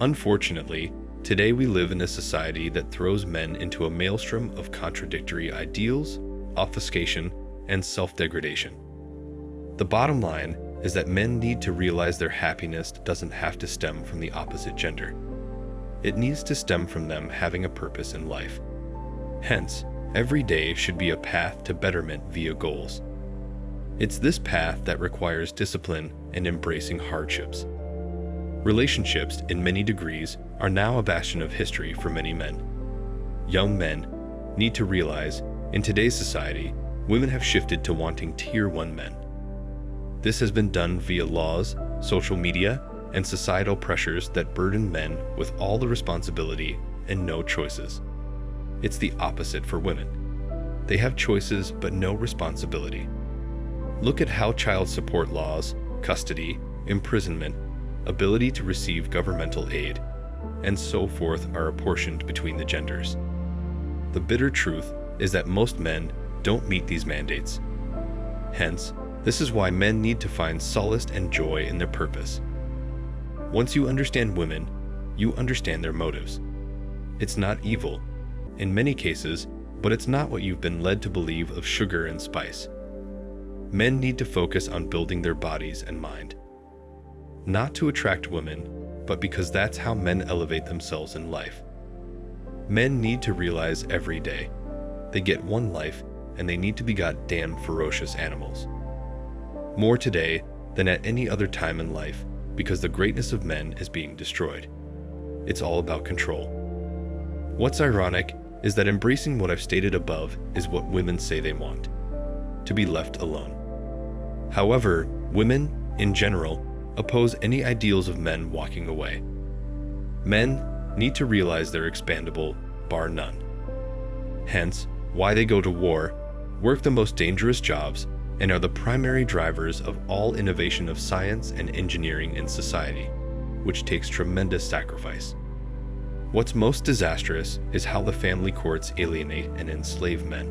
Unfortunately, today we live in a society that throws men into a maelstrom of contradictory ideals, obfuscation, and self-degradation. The bottom line is that men need to realize their happiness doesn't have to stem from the opposite gender. It needs to stem from them having a purpose in life. Hence, every day should be a path to betterment via goals. It's this path that requires discipline and embracing hardships. Relationships, in many degrees, are now a bastion of history for many men. Young men need to realize, in today's society, women have shifted to wanting Tier 1 men. This has been done via laws, social media, and societal pressures that burden men with all the responsibility and no choices. It's the opposite for women. They have choices but no responsibility. Look at how child support laws, custody, imprisonment, ability to receive governmental aid, and so forth are apportioned between the genders. The bitter truth is that most men don't meet these mandates. Hence, this is why men need to find solace and joy in their purpose. Once you understand women, you understand their motives. It's not evil, in many cases, but it's not what you've been led to believe of sugar and spice. Men need to focus on building their bodies and mind. Not to attract women, but because that's how men elevate themselves in life. Men need to realize every day they get one life and they need to be goddamn ferocious animals. More today than at any other time in life, because the greatness of men is being destroyed. It's all about control. What's ironic is that embracing what I've stated above is what women say they want: to be left alone. However, women, in general, oppose any ideals of men walking away. Men need to realize they're expandable, bar none. Hence, why they go to war, work the most dangerous jobs, and are the primary drivers of all innovation of science and engineering in society, which takes tremendous sacrifice. What's most disastrous is how the family courts alienate and enslave men.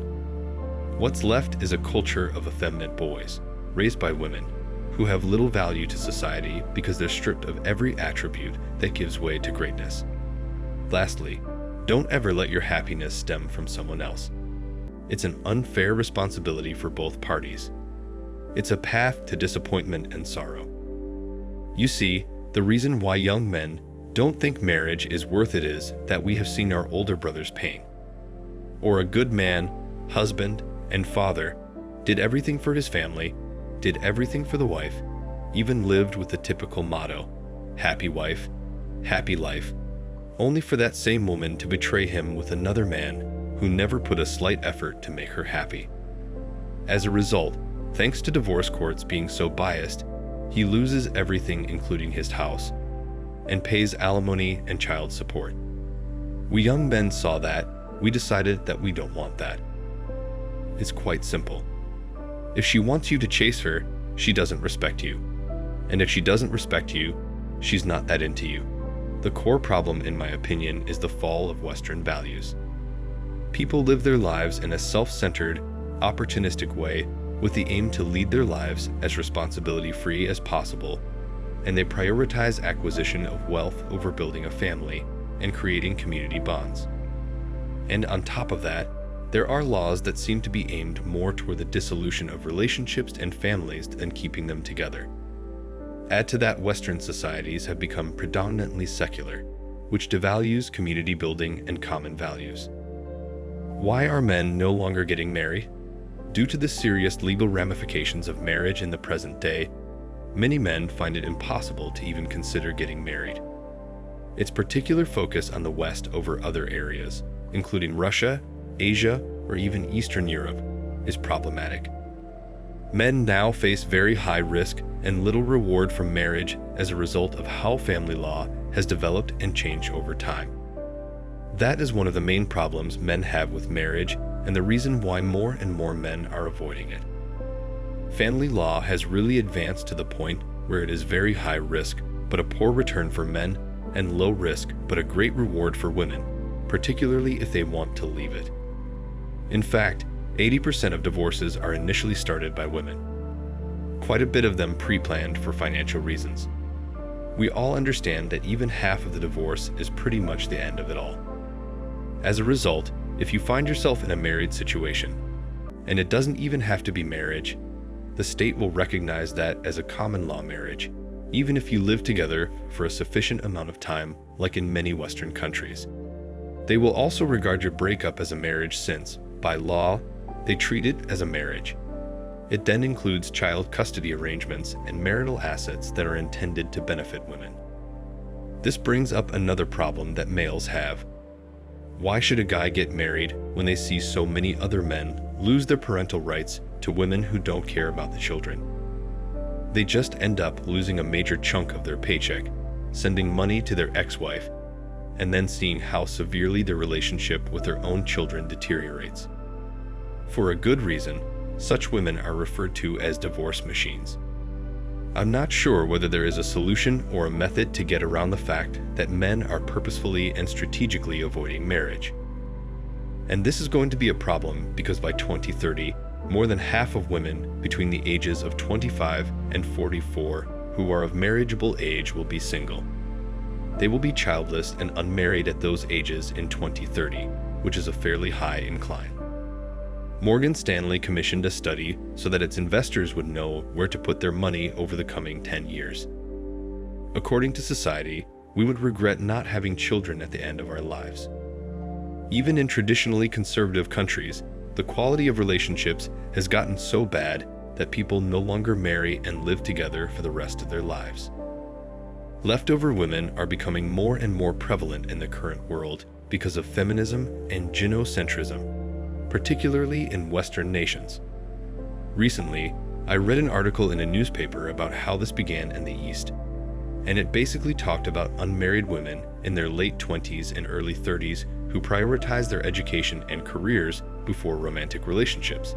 What's left is a culture of effeminate boys, raised by women, who have little value to society because they're stripped of every attribute that gives way to greatness. Lastly, don't ever let your happiness stem from someone else. It's an unfair responsibility for both parties. It's a path to disappointment and sorrow. You see, the reason why young men don't think marriage is worth it is that we have seen our older brothers' pain. Or a good man, husband, and father did everything for his family, did everything for the wife, even lived with the typical motto, happy wife, happy life, only for that same woman to betray him with another man who never put a slight effort to make her happy. As a result, thanks to divorce courts being so biased, he loses everything including his house, and pays alimony and child support. We young men saw that, we decided that we don't want that. It's quite simple. If she wants you to chase her, she doesn't respect you. And if she doesn't respect you, she's not that into you. The core problem, in my opinion, is the fall of Western values. People live their lives in a self-centered, opportunistic way with the aim to lead their lives as responsibility-free as possible, and they prioritize acquisition of wealth over building a family and creating community bonds. And on top of that, there are laws that seem to be aimed more toward the dissolution of relationships and families than keeping them together. Add to that, Western societies have become predominantly secular, which devalues community building and common values. Why are men no longer getting married? Due to the serious legal ramifications of marriage in the present day, many men find it impossible to even consider getting married. Its particular focus on the West over other areas, including Russia, Asia, or even Eastern Europe, is problematic. Men now face very high risk and little reward from marriage as a result of how family law has developed and changed over time. That is one of the main problems men have with marriage and the reason why more and more men are avoiding it. Family law has really advanced to the point where it is very high risk but a poor return for men, and low risk but a great reward for women, particularly if they want to leave it. In fact, 80% of divorces are initially started by women. Quite a bit of them pre-planned for financial reasons. we all understand that even half of the divorce is pretty much the end of it all. As a result, if you find yourself in a married situation, and it doesn't even have to be marriage, the state will recognize that as a common law marriage, even if you live together for a sufficient amount of time, like in many Western countries. They will also regard your breakup as a marriage since, by law, they treat it as a marriage. It then includes child custody arrangements and marital assets that are intended to benefit women. This brings up another problem that males have. Why should a guy get married when they see so many other men lose their parental rights to women who don't care about the children? They just end up losing a major chunk of their paycheck, sending money to their ex-wife, and then seeing how severely their relationship with their own children deteriorates. For a good reason, such women are referred to as divorce machines. I'm not sure whether there is a solution or a method to get around the fact that men are purposefully and strategically avoiding marriage. And this is going to be a problem because by 2030, more than half of women between the ages of 25 and 44 who are of marriageable age will be single. They will be childless and unmarried at those ages in 2030, which is a fairly high incline. Morgan Stanley commissioned a study so that its investors would know where to put their money over the coming 10 years. According to society, we would regret not having children at the end of our lives. Even in traditionally conservative countries, the quality of relationships has gotten so bad that people no longer marry and live together for the rest of their lives. Leftover women are becoming more and more prevalent in the current world because of feminism and gynocentrism, particularly in Western nations. Recently, I read an article in a newspaper about how this began in the East, and it basically talked about unmarried women in their late 20s and early 30s who prioritize their education and careers before romantic relationships.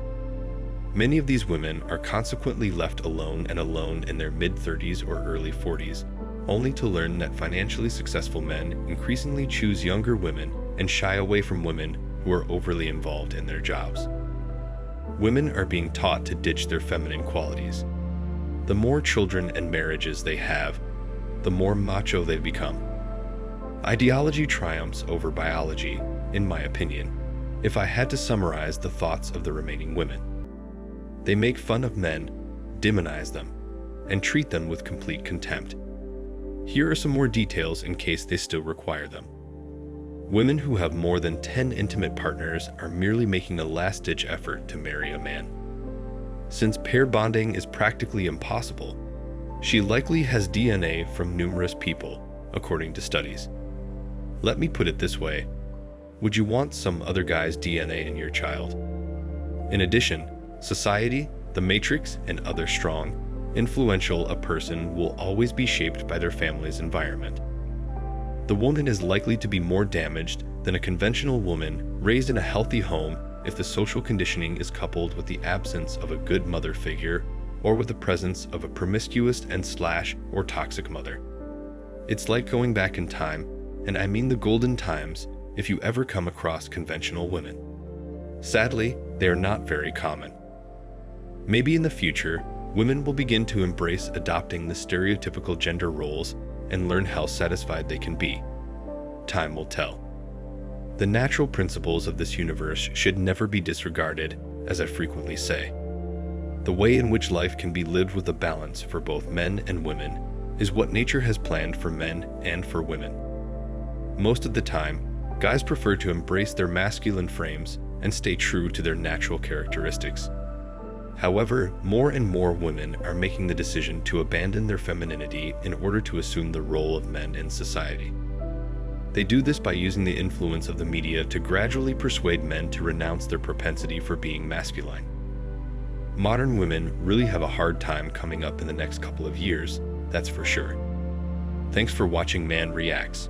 Many of these women are consequently left alone in their mid-30s or early 40s, only to learn that financially successful men increasingly choose younger women and shy away from women who are overly involved in their jobs. Women are being taught to ditch their feminine qualities. The more children and marriages they have, the more macho they become. Ideology triumphs over biology, in my opinion, if I had to summarize the thoughts of the remaining women. They make fun of men, demonize them, and treat them with complete contempt. Here are some more details in case they still require them. Women who have more than 10 intimate partners are merely making a last-ditch effort to marry a man. Since pair bonding is practically impossible, she likely has DNA from numerous people, according to studies. Let me put it this way. Would you want some other guy's DNA in your child? In addition, society, the matrix, and other strong, influential a person will always be shaped by their family's environment. The woman is likely to be more damaged than a conventional woman raised in a healthy home if the social conditioning is coupled with the absence of a good mother figure or with the presence of a promiscuous or toxic mother. It's like going back in time, and I mean the golden times, if you ever come across conventional women. Sadly, they are not very common. Maybe in the future, women will begin to embrace adopting the stereotypical gender roles and learn how satisfied they can be. Time will tell. The natural principles of this universe should never be disregarded, as I frequently say. The way in which life can be lived with a balance for both men and women is what nature has planned for men and for women. Most of the time, guys prefer to embrace their masculine frames and stay true to their natural characteristics. However, more and more women are making the decision to abandon their femininity in order to assume the role of men in society. They do this by using the influence of the media to gradually persuade men to renounce their propensity for being masculine. Modern women really have a hard time coming up in the next couple of years, that's for sure. Thanks for watching Man Reacts.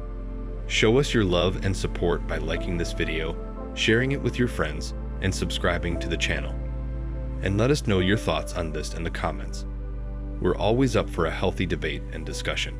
Show us your love and support by liking this video, sharing it with your friends, and subscribing to the channel. And let us know your thoughts on this in the comments. We're always up for a healthy debate and discussion.